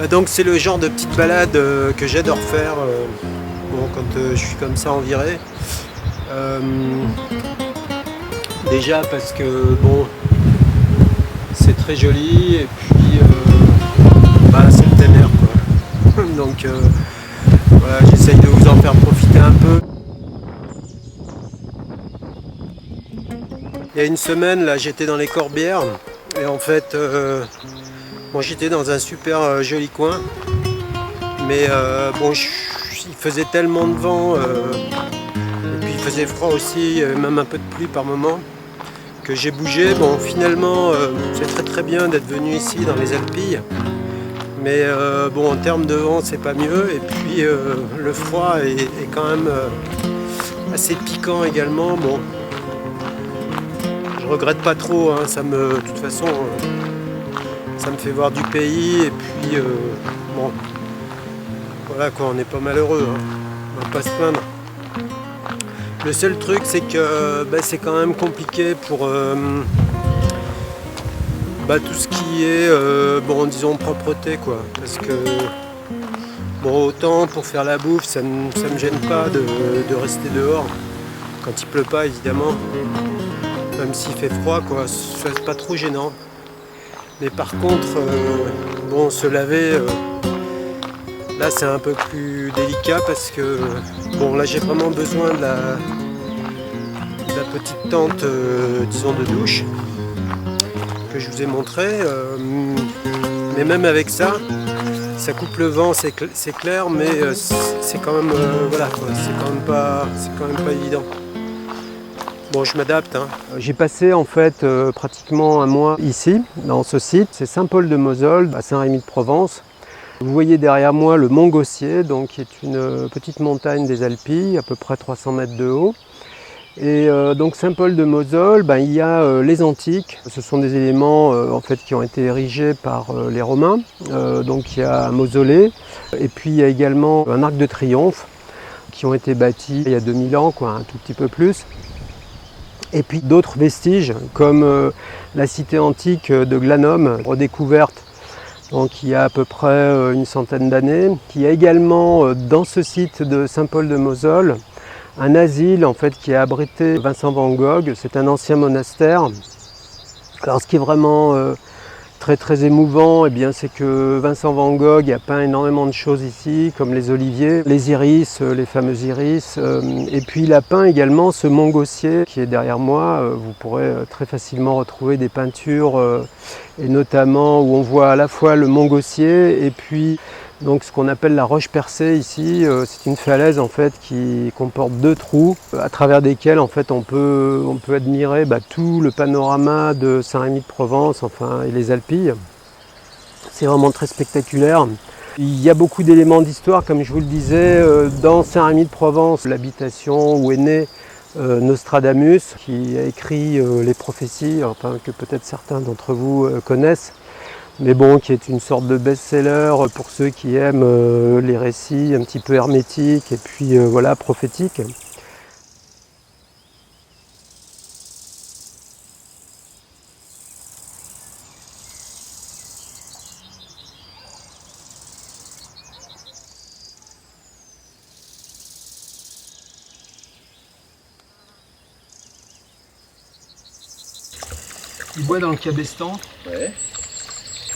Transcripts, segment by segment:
Donc c'est le genre de petite balade que j'adore faire quand je suis comme ça en virée. Euh, Déjà parce que c'est très joli et puis c'est le plein air quoi. Donc voilà, j'essaye de vous en faire profiter un peu. Il y a une semaine là j'étais dans les Corbières et en fait j'étais dans un super joli coin. Mais il faisait tellement de vent, et puis il faisait froid aussi, même un peu de pluie par moment, que j'ai bougé. Finalement, c'est très très bien d'être venu ici dans les Alpilles. Mais en termes de vent, c'est pas mieux. Et puis le froid est quand même assez piquant également. Je regrette pas trop, hein, de toute façon, ça me fait voir du pays. Et puis voilà quoi, on n'est pas malheureux, hein. On va pas se plaindre. Le seul truc c'est que c'est quand même compliqué pour tout ce qui est disons propreté quoi. Parce que autant pour faire la bouffe ça me gêne pas de rester dehors quand il pleut pas évidemment. Même s'il fait froid quoi, c'est pas trop gênant. Mais par contre se laver là c'est un peu plus délicat parce que là j'ai vraiment besoin de la petite tente disons de douche que je vous ai montré, mais même avec ça coupe le vent, c'est clair, mais c'est quand même c'est quand même pas évident. Je m'adapte, hein. J'ai passé en fait pratiquement un mois ici dans ce site, c'est Saint-Paul-de-Mosole à Saint-Rémy-de-Provence. Vous voyez derrière moi le mont Gossier, donc, qui est une petite montagne des Alpilles, à peu près 300 mètres de haut. Et donc Saint-Paul-de-Mosole, il y a les antiques. Ce sont des éléments en fait, qui ont été érigés par les Romains. Donc il y a un mausolée, et puis il y a également un arc de triomphe qui ont été bâtis il y a 2000 ans, quoi, un tout petit peu plus. Et puis d'autres vestiges, comme la cité antique de Glanum, redécouverte donc il y a à peu près une centaine d'années, qui a également dans ce site de Saint-Paul-de-Mosole un asile en fait, qui a abrité Vincent van Gogh. C'est un ancien monastère. Alors ce qui est vraiment très très émouvant, c'est que Vincent van Gogh a peint énormément de choses ici, comme les oliviers, les iris, les fameux iris, et puis il a peint également ce mont Gossier qui est derrière moi. Vous pourrez très facilement retrouver des peintures, et notamment où on voit à la fois le mont Gossier et puis donc ce qu'on appelle la roche percée ici. C'est une falaise en fait qui comporte deux trous à travers desquels en fait on peut admirer tout le panorama de Saint-Rémy-de-Provence et les Alpilles. C'est vraiment très spectaculaire. Il y a beaucoup d'éléments d'histoire, comme je vous le disais, dans Saint-Rémy-de-Provence, l'habitation où est né Nostradamus, qui a écrit les prophéties, que peut-être certains d'entre vous connaissent, mais qui est une sorte de best-seller pour ceux qui aiment les récits un petit peu hermétiques et puis prophétiques. Il boit dans le cabestan. Ouais.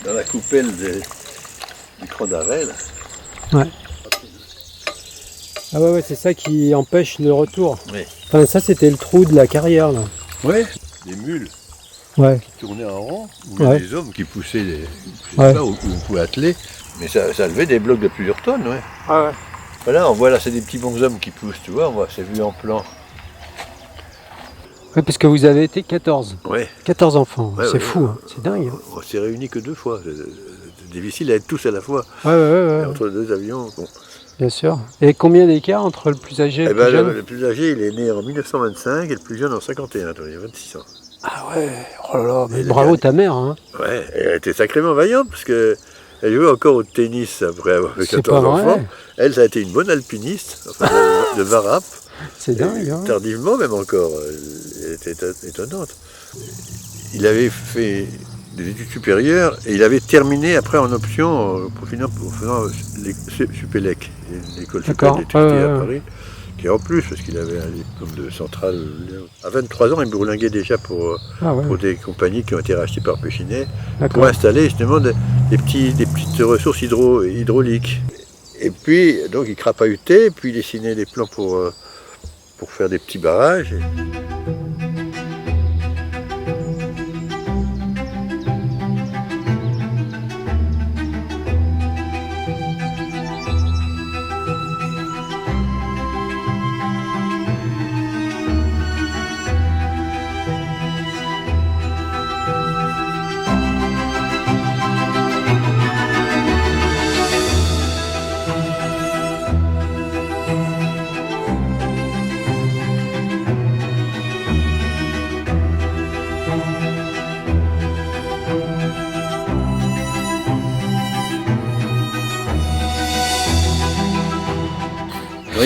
Dans la coupelle du Croix d'Arrêt. Ouais. Ah ouais, c'est ça qui empêche le retour. Oui. Ça c'était le trou de la carrière là. Ouais. Des mules qui tournaient en rond, ou des hommes qui poussaient là où on pouvait atteler. Mais ça levait des blocs de plusieurs tonnes, ouais. Ah ouais. Voilà, on voit là, c'est des petits bonshommes qui poussent, tu vois, c'est vu en plan. Oui, parce que vous avez été 14. Ouais. 14 enfants, c'est fou, hein. C'est dingue. Hein. On s'est réunis que 2 fois. C'est difficile à être tous à la fois. Ouais. Entre 2 avions. Bon. Bien sûr. Et combien d'écart entre le plus âgé et le plus jeune ? Le plus âgé, il est né en 1925 et le plus jeune en 51, il y a 26 ans. Ah ouais, oh là là, mais bravo ta mère. Hein. Ouais, elle était sacrément vaillante parce qu'elle jouait encore au tennis après avoir fait 14 enfants. Elle, ça a été une bonne alpiniste, de Varap. C'est dingue. Hein. Tardivement même encore, elle était étonnante. Il avait fait des études supérieures et il avait terminé après en option pour finir en faisant Supélec, l'école supérieure d'électricité à Paris, qui en plus, parce qu'il avait un diplôme de centrale. À 23 ans, il bourlinguait déjà pour des compagnies qui ont été rachetées par Péchinet pour installer justement des petites ressources hydrauliques. Et puis, donc, il crapahutait, puis il dessinait des plans pour faire des petits barrages.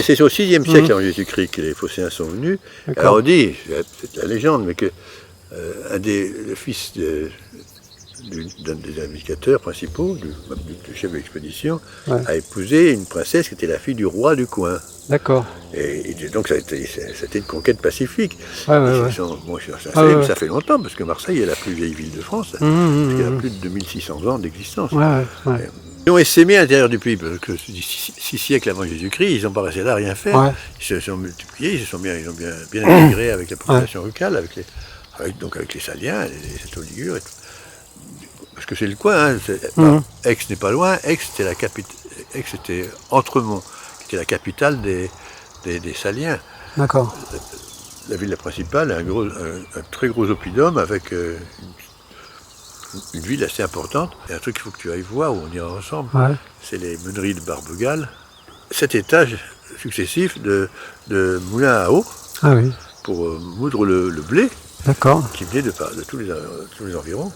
C'est au 6e siècle avant Jésus-Christ que les Phocéens sont venus. Alors on dit, c'est la légende, mais que le fils d'un des navigateurs principaux, du chef de l'expédition, a épousé une princesse qui était la fille du roi du coin. D'accord. Et donc ça a été une conquête pacifique. Ça fait longtemps, parce que Marseille est la plus vieille ville de France, parce qu'elle a plus de 2600 ans d'existence. Ils ont essaimé à l'intérieur du pays, parce que 6 siècles avant Jésus-Christ, ils n'ont pas resté là à rien faire. Ils se sont multipliés, ils ont bien intégré avec la population locale, avec les Saliens, les Château-Ligures et tout. Parce que c'est le coin, Aix n'est pas loin, Aix c'était Entremont, qui était la capitale des Saliens. D'accord. La ville principale est un très gros oppidum avec une ville assez importante. Il y a un truc qu'il faut que tu ailles voir, où on ira ensemble, c'est les meuneries de Barbegal. 7 étages successifs de moulins à eau pour moudre le blé qui venait de tous les environs.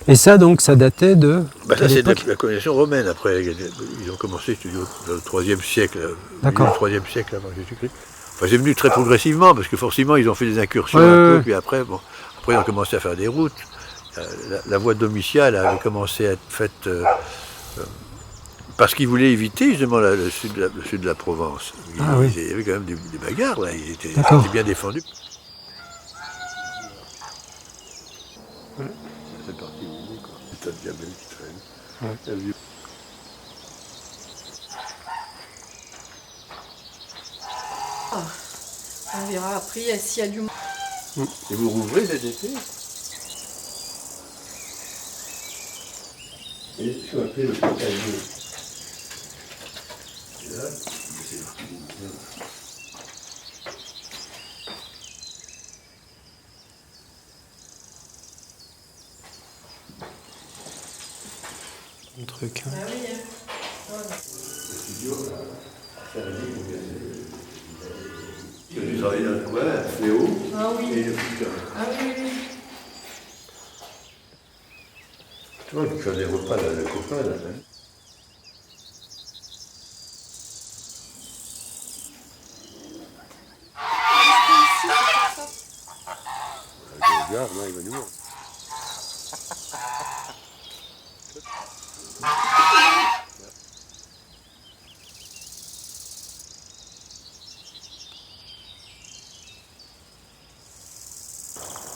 Et ça, donc, ça datait de... ça, c'est de la colonisation romaine. Après, ils ont commencé dans le 3e siècle, le 3e siècle avant Jésus-Christ. Enfin, c'est venu très progressivement, parce que forcément, ils ont fait des incursions un peu, puis après, ils ont commencé à faire des routes. La voie domitiale avait commencé à être faite parce qu'ils voulaient éviter justement le sud de la Provence. Il y avait quand même des bagarres, là. Ils étaient bien défendus. C'est parti, quoi. C'est un diable qui traîne. On verra après s'il y a du monde. Et vous rouvrez cet été? Et ce qu'on appelle le potageux. Et là, c'est un truc. Ah oui, le studio, là, ça va dire que j'ai travaillé dans le coin, Fléau et le Foucault. Ah oui. Tu vois, il fait des repas, là, le copain, là. Je regarde, là, il va nous voir.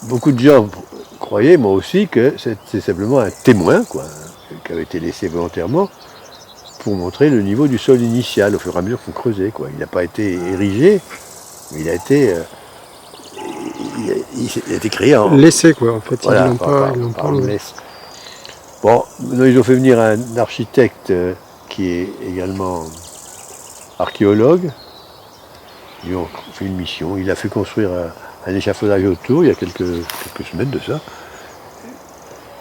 Beaucoup de gens croyaient, moi aussi, que c'est simplement un témoin, quoi, qui avait été laissé volontairement pour montrer le niveau du sol initial au fur et à mesure qu'on creusait, quoi. Il n'a pas été érigé, mais il a été créé en... Laissé, quoi, en fait. Voilà, ils l'ont pas laisse. Bon, ils ont fait venir un architecte qui est également archéologue. Ils ont fait une mission. Il a fait construire un échafaudage autour il y a quelques semaines de ça.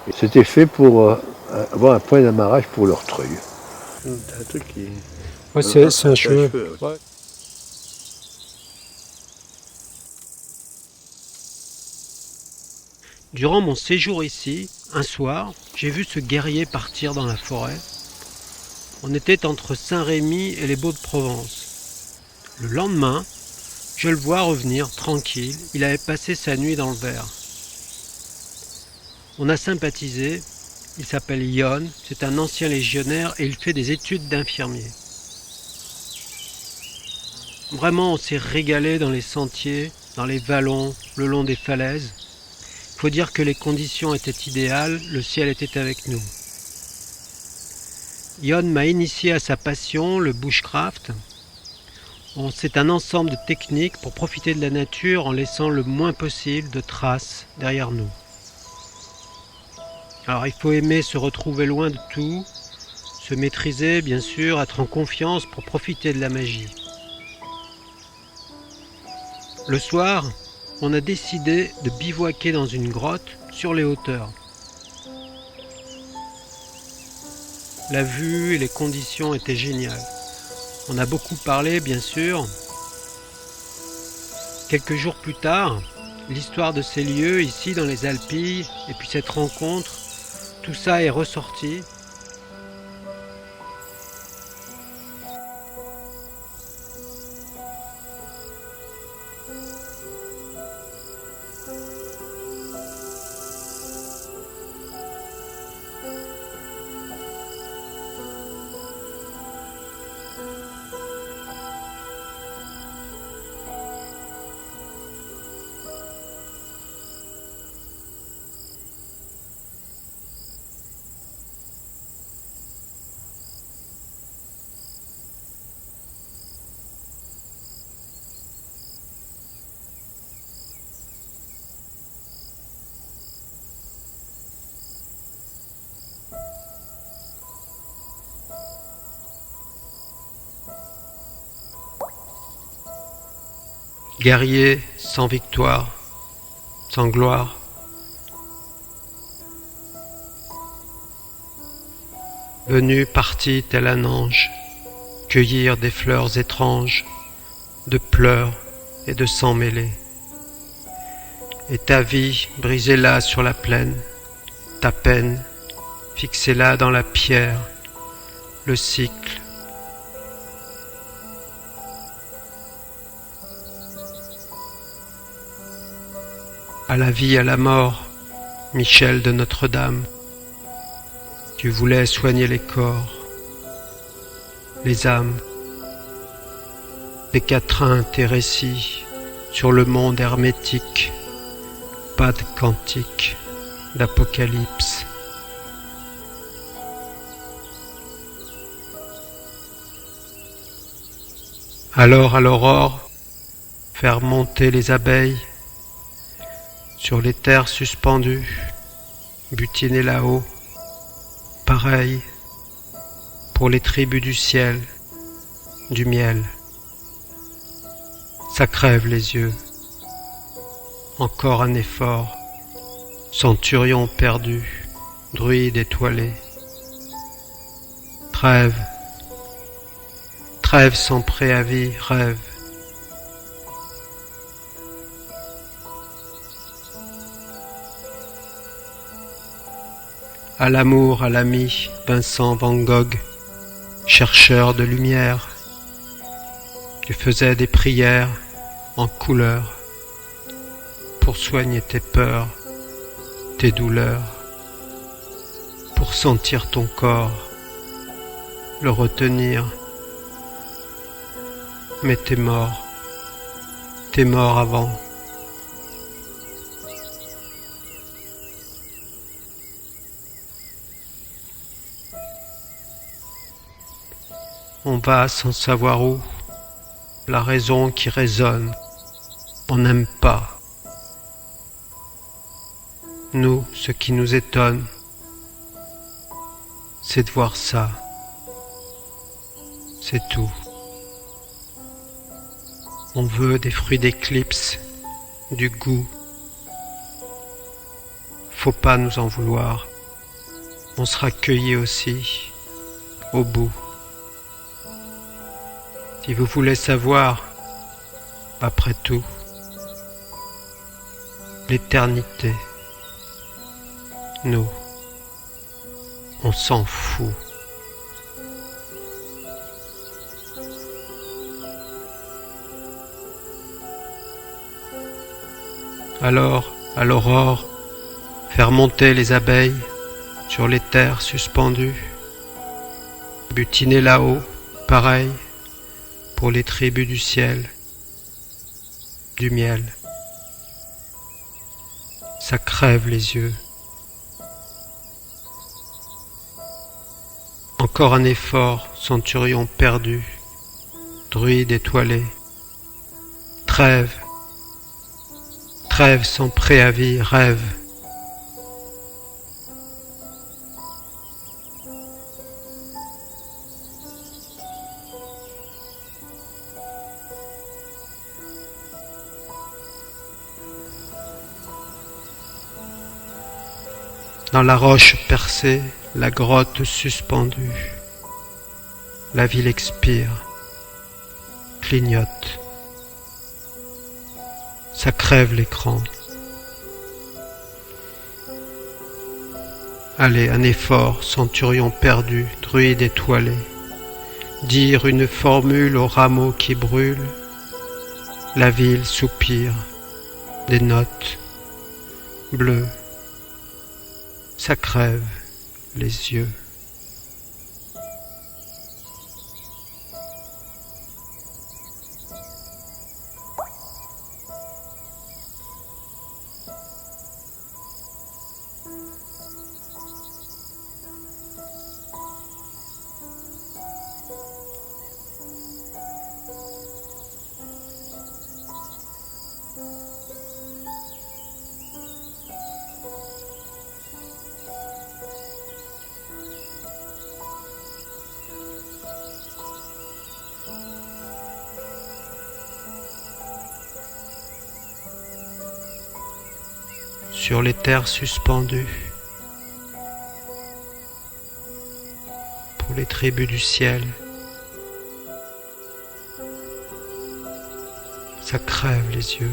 Et c'était fait pour avoir un point d'amarrage pour leur treuil. C'est un truc qui... Ouais, c'est un cheveu. Ouais. Durant mon séjour ici, un soir, j'ai vu ce guerrier partir dans la forêt. On était entre Saint-Rémy et les Baux-de-Provence. Le lendemain, je le vois revenir tranquille. Il avait passé sa nuit dans le Var. On a sympathisé, il s'appelle Yon, c'est un ancien légionnaire et il fait des études d'infirmier. Vraiment, on s'est régalé dans les sentiers, dans les vallons, le long des falaises. Il faut dire que les conditions étaient idéales, le ciel était avec nous. Yon m'a initié à sa passion, le bushcraft. C'est un ensemble de techniques pour profiter de la nature en laissant le moins possible de traces derrière nous. Alors il faut aimer se retrouver loin de tout, se maîtriser bien sûr, être en confiance pour profiter de la magie. Le soir, on a décidé de bivouaquer dans une grotte sur les hauteurs. La vue et les conditions étaient géniales. On a beaucoup parlé, bien sûr. Quelques jours plus tard, l'histoire de ces lieux ici dans les Alpilles, et puis cette rencontre, tout ça est ressorti. Guerrier sans victoire, sans gloire. Venu parti tel un ange, cueillir des fleurs étranges, de pleurs et de sang mêlés. Et ta vie, brisez-la sur la plaine, ta peine, fixez-la dans la pierre, le cycle. À la vie, à la mort, Michel de Notre-Dame, tu voulais soigner les corps, les âmes, des quatrains tes récits sur le monde hermétique, pas de cantique, d'apocalypse. Alors à l'aurore, faire monter les abeilles, sur les terres suspendues, butiner là-haut, pareil, pour les tribus du ciel, du miel. Ça crève les yeux. Encore un effort, centurion perdu, druide étoilé. Trêve, trêve sans préavis, rêve. À l'amour, à l'ami, Vincent Van Gogh, chercheur de lumière, tu faisais des prières en couleur pour soigner tes peurs, tes douleurs, pour sentir ton corps, le retenir. Mais t'es mort avant. On va sans savoir où, la raison qui résonne, on n'aime pas. Nous, ce qui nous étonne, c'est de voir ça. C'est tout. On veut des fruits d'éclipse, du goût. Faut pas nous en vouloir. On sera cueillis aussi, au bout. Si vous voulez savoir, après tout, l'éternité, nous, on s'en fout. Alors, à l'aurore, faire monter les abeilles sur les terres suspendues, butiner là-haut, pareil, pour les tribus du ciel, du miel. Ça crève les yeux. Encore un effort, centurion perdu, druide étoilé. Trêve, trêve sans préavis, rêve. Dans la roche percée, la grotte suspendue, la ville expire, clignote. Ça crève l'écran. Allez, un effort, centurion perdu, druide étoilé. Dire une formule aux rameaux qui brûlent. La ville soupire, des notes bleues. Ça crève les yeux. Sur les terres suspendues, pour les tribus du ciel, ça crève les yeux.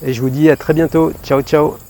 Et je vous dis à très bientôt. Ciao, ciao.